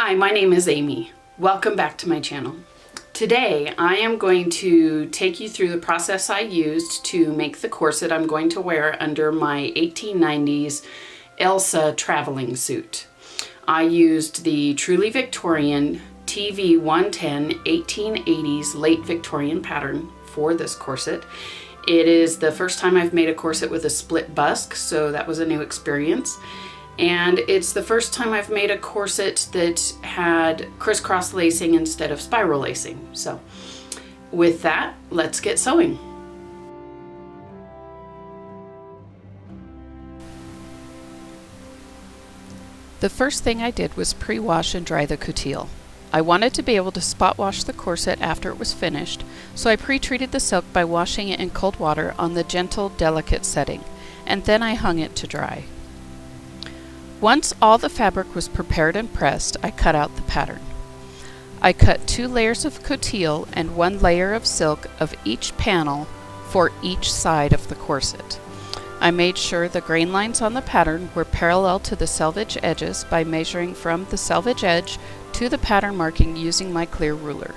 Hi, my name is Amy. Welcome back to my channel. Today I am going to take you through the process I used to make the corset I'm going to wear under my 1890s Elsa traveling suit. I used the truly Victorian TV 110 1880s Late Victorian pattern for this corset. It is the first time I've made a corset with a split busk, so that was a new experience. And it's the first time I've made a corset that had crisscross lacing instead of spiral lacing. So with that, let's get sewing. The first thing I did was pre-wash and dry the coutil. I wanted to be able to spot wash the corset after it was finished, so I pre-treated the silk by washing it in cold water on the gentle, delicate setting, and then I hung it to dry. Once all the fabric was prepared and pressed, I cut out the pattern. I cut 2 layers of coutil and 1 layer of silk of each panel for each side of the corset. I made sure the grain lines on the pattern were parallel to the selvage edges by measuring from the selvage edge to the pattern marking using my clear ruler.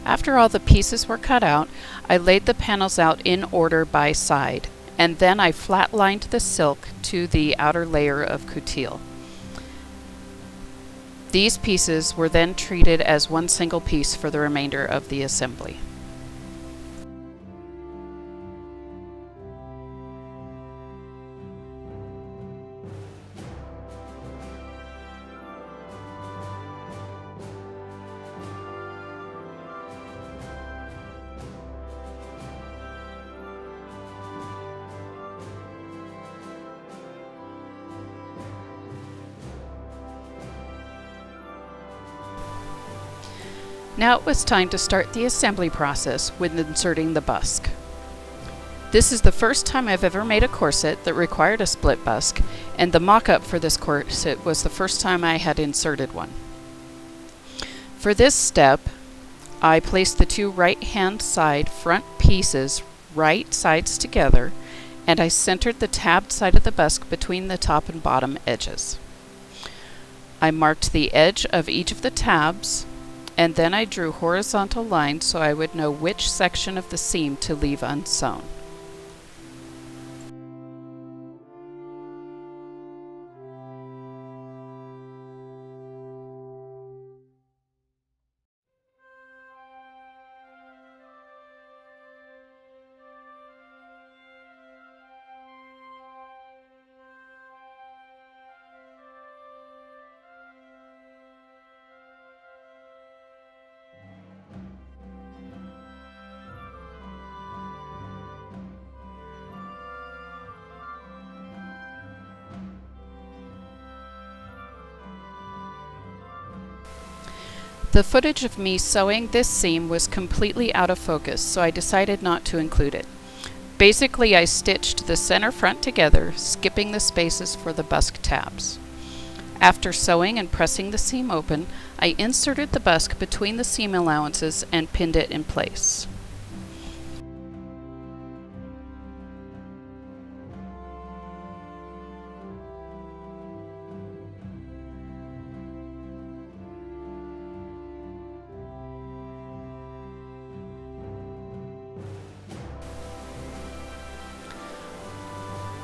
After all the pieces were cut out, I laid the panels out in order by side, and then I flat-lined the silk to the outer layer of coutil. These pieces were then treated as one single piece for the remainder of the assembly. Now it was time to start the assembly process with inserting the busk. This is the first time I've ever made a corset that required a split busk, and the mock-up for this corset was the first time I had inserted one. For this step, I placed the 2 right-hand side front pieces right sides together, and I centered the tabbed side of the busk between the top and bottom edges. I marked the edge of each of the tabs, and then I drew horizontal lines so I would know which section of the seam to leave unsewn. The footage of me sewing this seam was completely out of focus, so I decided not to include it. Basically, I stitched the center front together, skipping the spaces for the busk tabs. After sewing and pressing the seam open, I inserted the busk between the seam allowances and pinned it in place.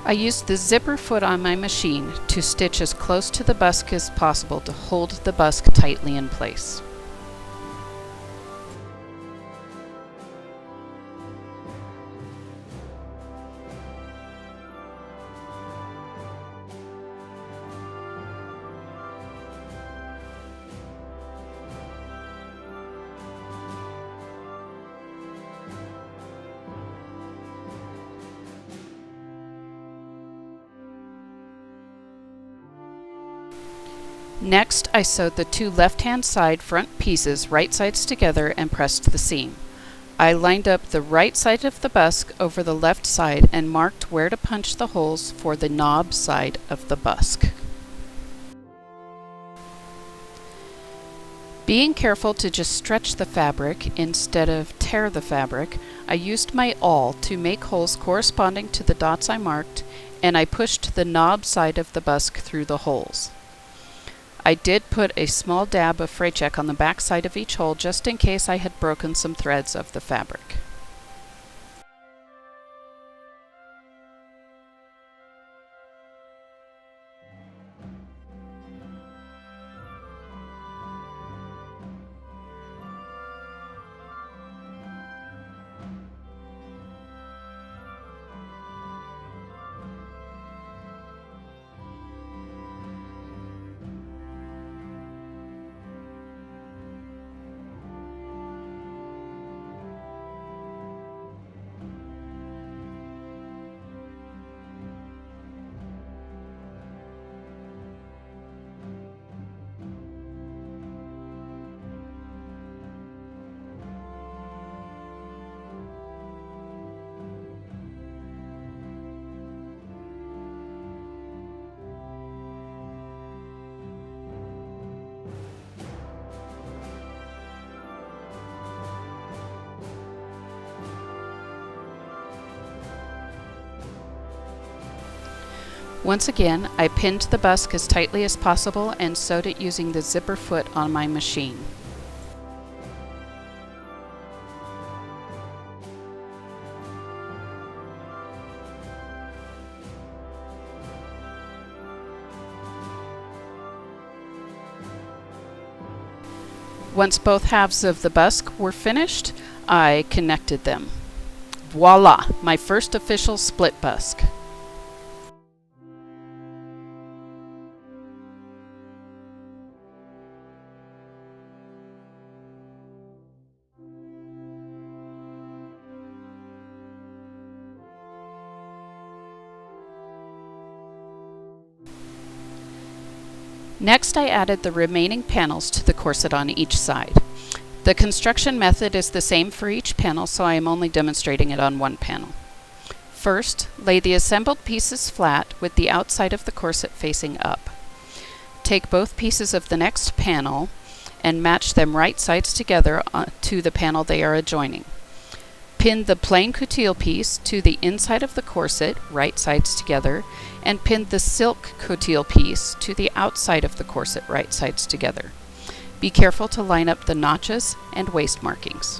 I used the zipper foot on my machine to stitch as close to the busk as possible to hold the busk tightly in place. Next, I sewed the two left-hand side front pieces right sides together and pressed the seam. I lined up the right side of the busk over the left side and marked where to punch the holes for the knob side of the busk. Being careful to just stretch the fabric instead of tear the fabric, I used my awl to make holes corresponding to the dots I marked, and I pushed the knob side of the busk through the holes. I did put a small dab of fray check on the back side of each hole just in case I had broken some threads of the fabric. Once again, I pinned the busk as tightly as possible and sewed it using the zipper foot on my machine. Once both halves of the busk were finished, I connected them. Voila! My first official split busk. Next, I added the remaining panels to the corset on each side. The construction method is the same for each panel, so I am only demonstrating it on one panel. First, lay the assembled pieces flat with the outside of the corset facing up. Take both pieces of the next panel and match them right sides together to the panel they are adjoining. Pin the plain coutil piece to the inside of the corset, right sides together, and pin the silk coutil piece to the outside of the corset, right sides together. Be careful to line up the notches and waist markings.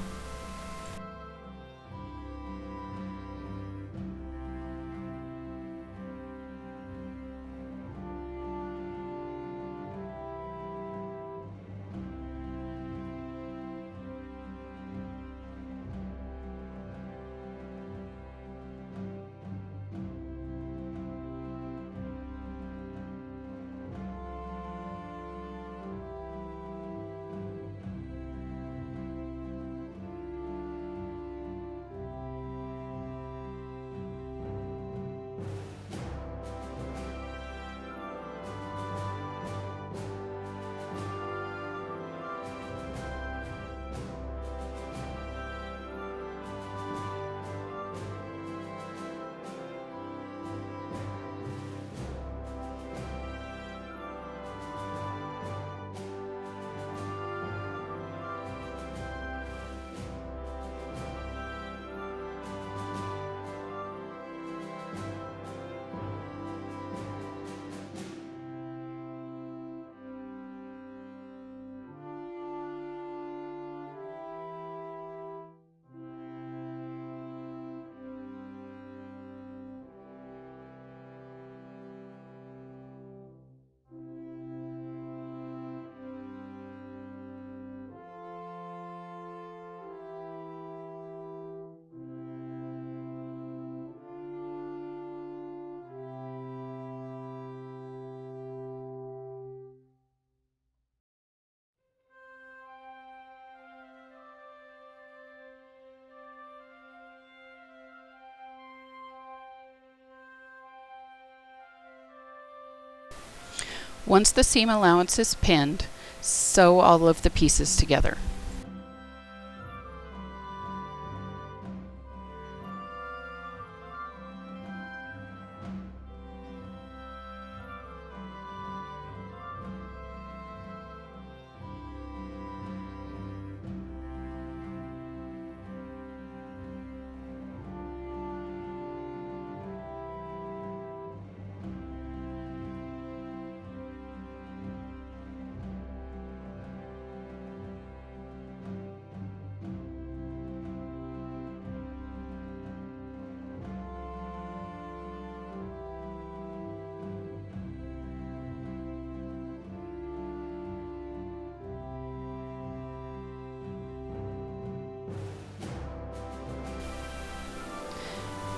Once the seam allowance is pinned, sew all of the pieces together.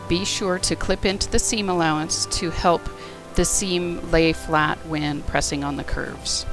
Be sure to clip into the seam allowance to help the seam lay flat when pressing on the curves.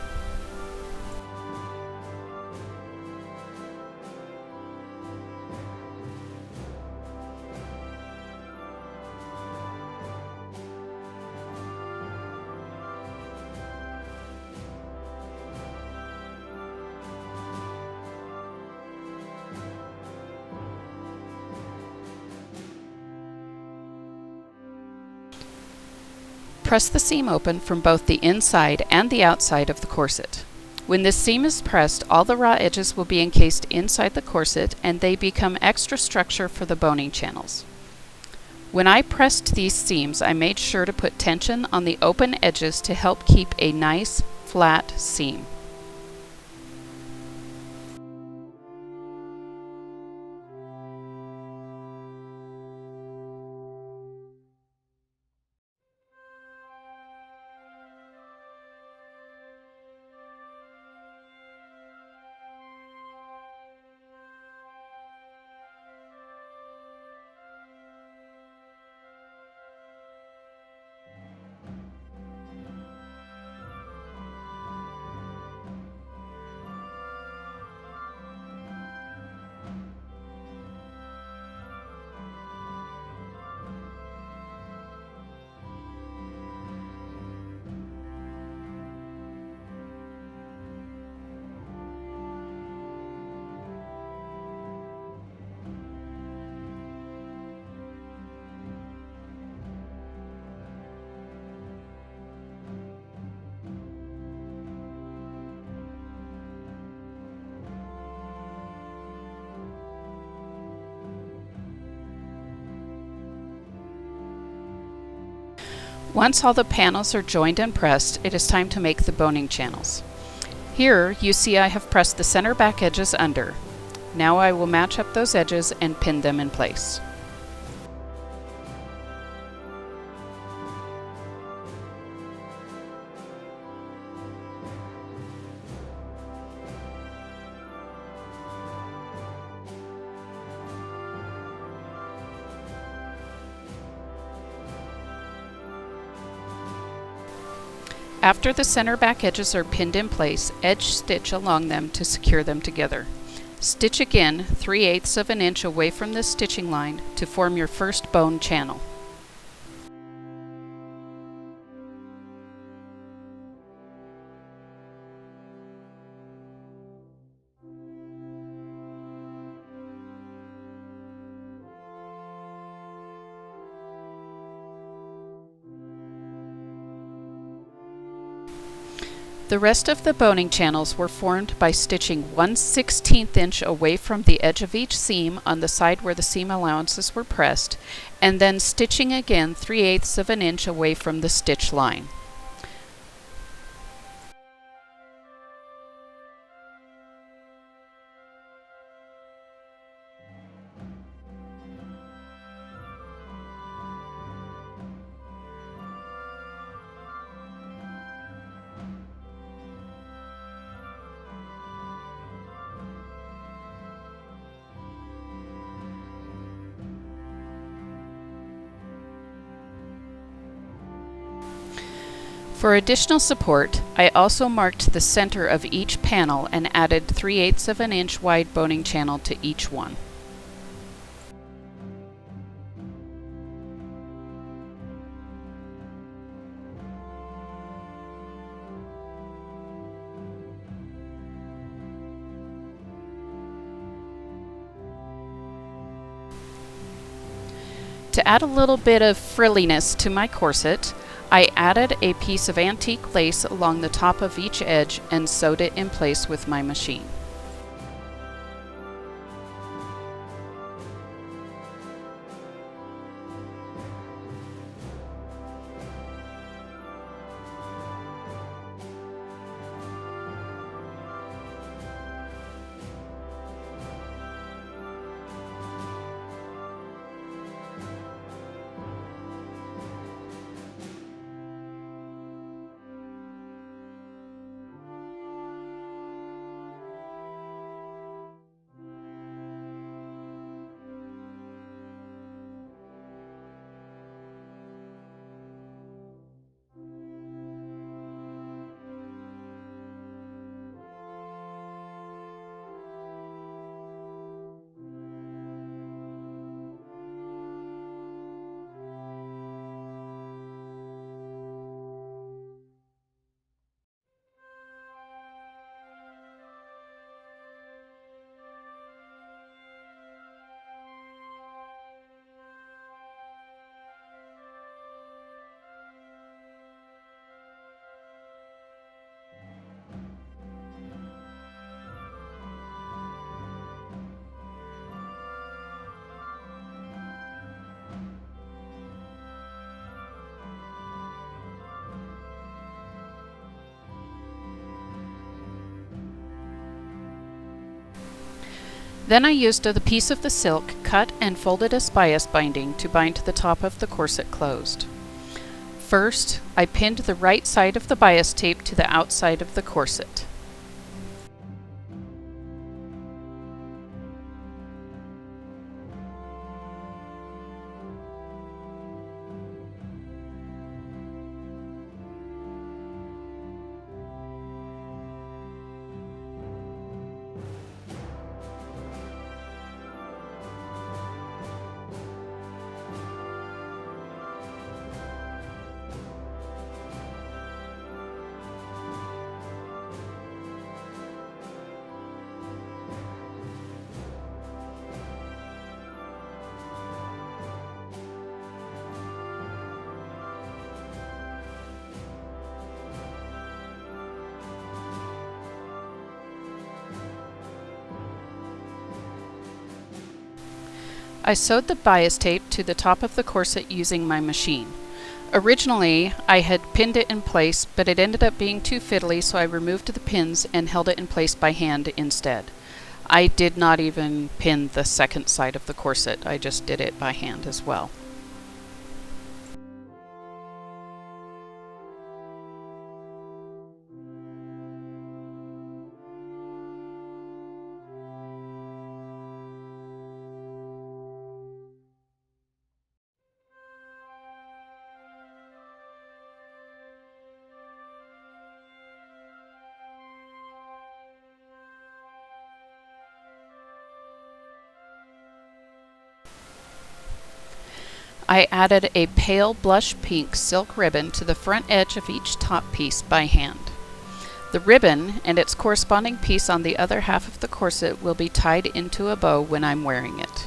Press the seam open from both the inside and the outside of the corset. When this seam is pressed, all the raw edges will be encased inside the corset and they become extra structure for the boning channels. When I pressed these seams, I made sure to put tension on the open edges to help keep a nice flat seam. Once all the panels are joined and pressed, it is time to make the boning channels. Here you see I have pressed the center back edges under. Now I will match up those edges and pin them in place. After the center back edges are pinned in place, edge stitch along them to secure them together. Stitch again 3/8 of an inch away from the stitching line to form your first bone channel. The rest of the boning channels were formed by stitching 1/16 inch away from the edge of each seam on the side where the seam allowances were pressed, and then stitching again 3/8 of an inch away from the stitch line. For additional support, I also marked the center of each panel and added 3/8 of an inch wide boning channel to each one. To add a little bit of frilliness to my corset, I added a piece of antique lace along the top of each edge and sewed it in place with my machine. Then I used a piece of the silk cut and folded as bias binding to bind to the top of the corset closed. First, I pinned the right side of the bias tape to the outside of the corset. I sewed the bias tape to the top of the corset using my machine. Originally, I had pinned it in place, but it ended up being too fiddly, so I removed the pins and held it in place by hand instead. I did not even pin the second side of the corset, I just did it by hand as well. I added a pale blush pink silk ribbon to the front edge of each top piece by hand. The ribbon and its corresponding piece on the other half of the corset will be tied into a bow when I'm wearing it.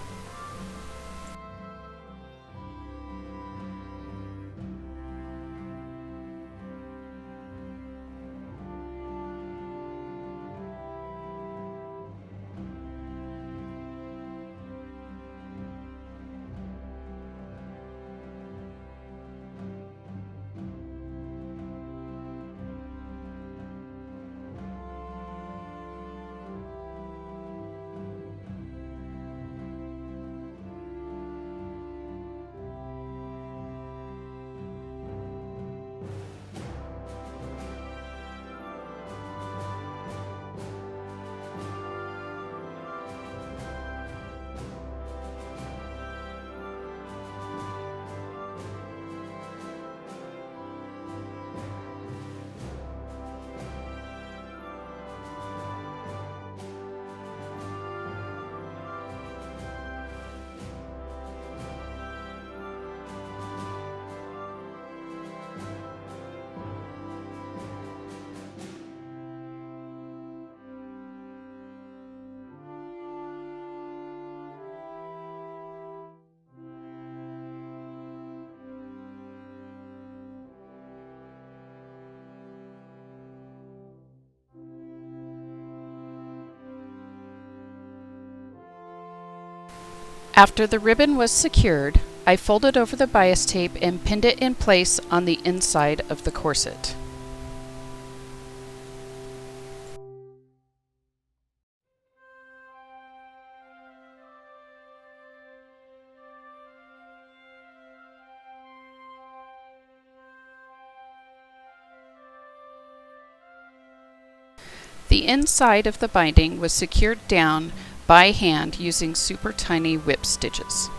After the ribbon was secured, I folded over the bias tape and pinned it in place on the inside of the corset. The inside of the binding was secured down by hand using super tiny whip stitches.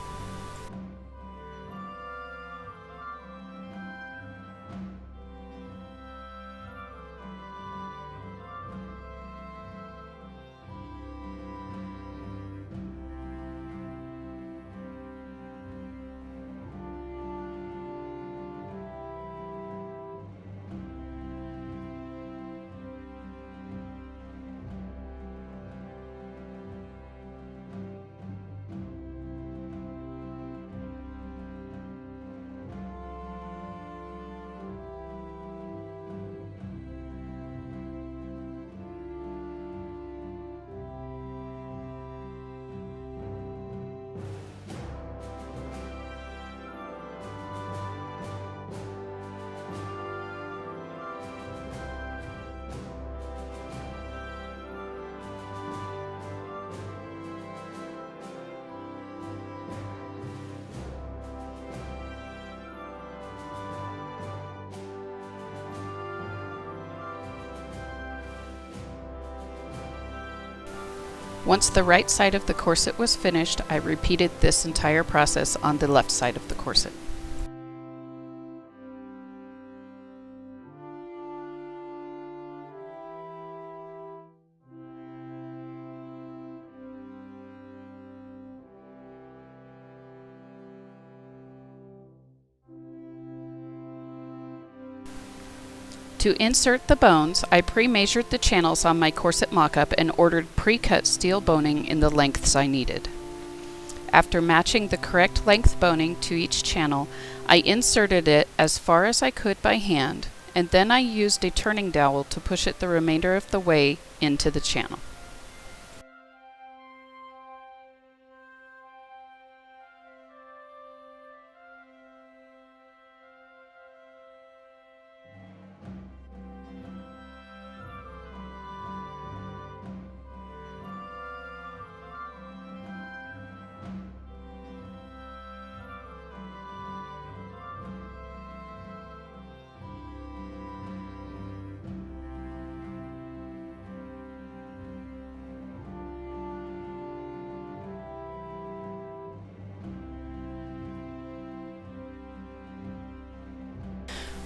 Once the right side of the corset was finished, I repeated this entire process on the left side of the corset. To insert the bones, I pre-measured the channels on my corset mock-up and ordered pre-cut steel boning in the lengths I needed. After matching the correct length boning to each channel, I inserted it as far as I could by hand, and then I used a turning dowel to push it the remainder of the way into the channel.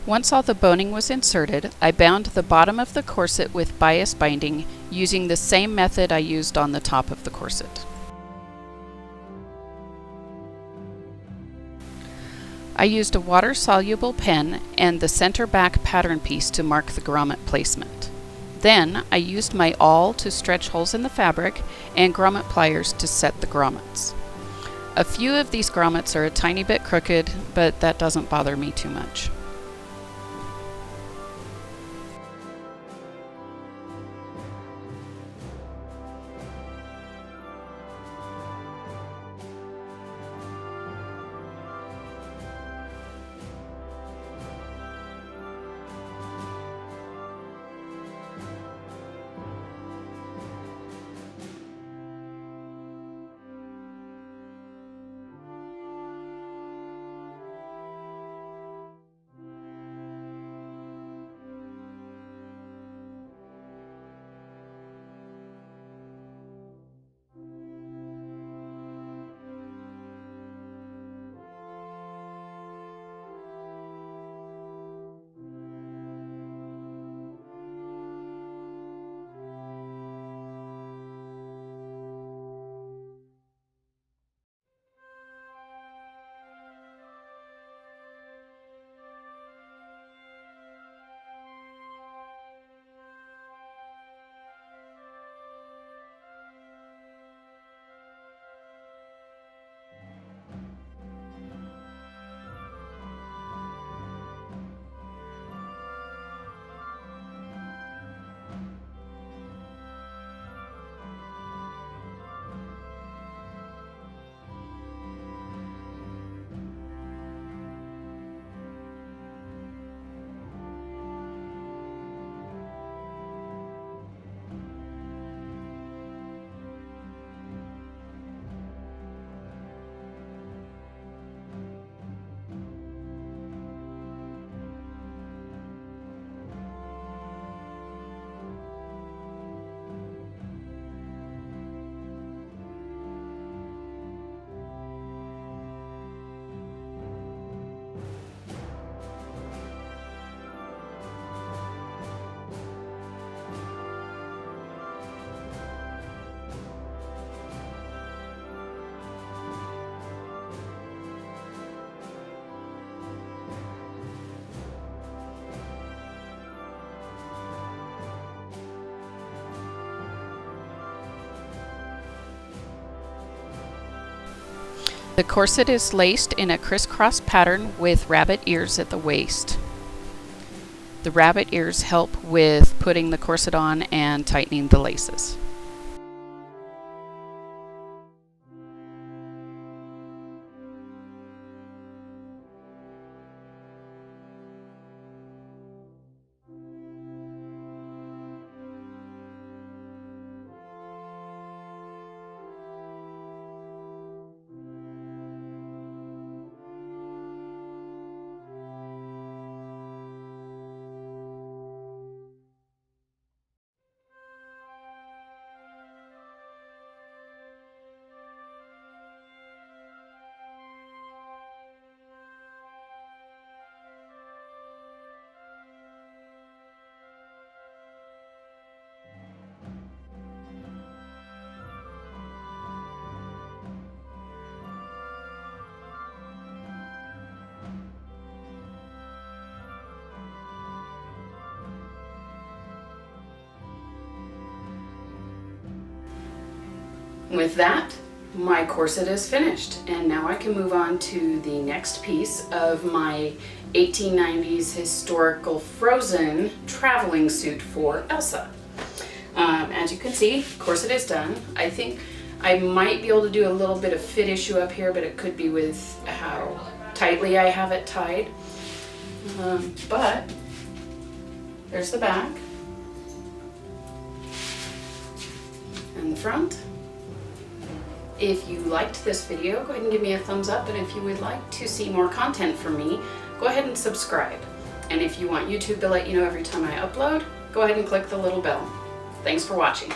Once all the boning was inserted, I bound the bottom of the corset with bias binding using the same method I used on the top of the corset. I used a water-soluble pen and the center back pattern piece to mark the grommet placement. Then I used my awl to stretch holes in the fabric and grommet pliers to set the grommets. A few of these grommets are a tiny bit crooked, but that doesn't bother me too much. The corset is laced in a crisscross pattern with rabbit ears at the waist. The rabbit ears help with putting the corset on and tightening the laces. With that, my corset is finished, and now I can move on to the next piece of my 1890s historical frozen traveling suit for Elsa. As you can see, corset is done. I think I might be able to do a little bit of fit issue up here, but it could be with how tightly I have it tied. But there's the back and the front. If you liked this video, go ahead and give me a thumbs up, and if you would like to see more content from me, go ahead and subscribe. And if you want YouTube to let you know every time I upload, go ahead and click the little bell. Thanks for watching.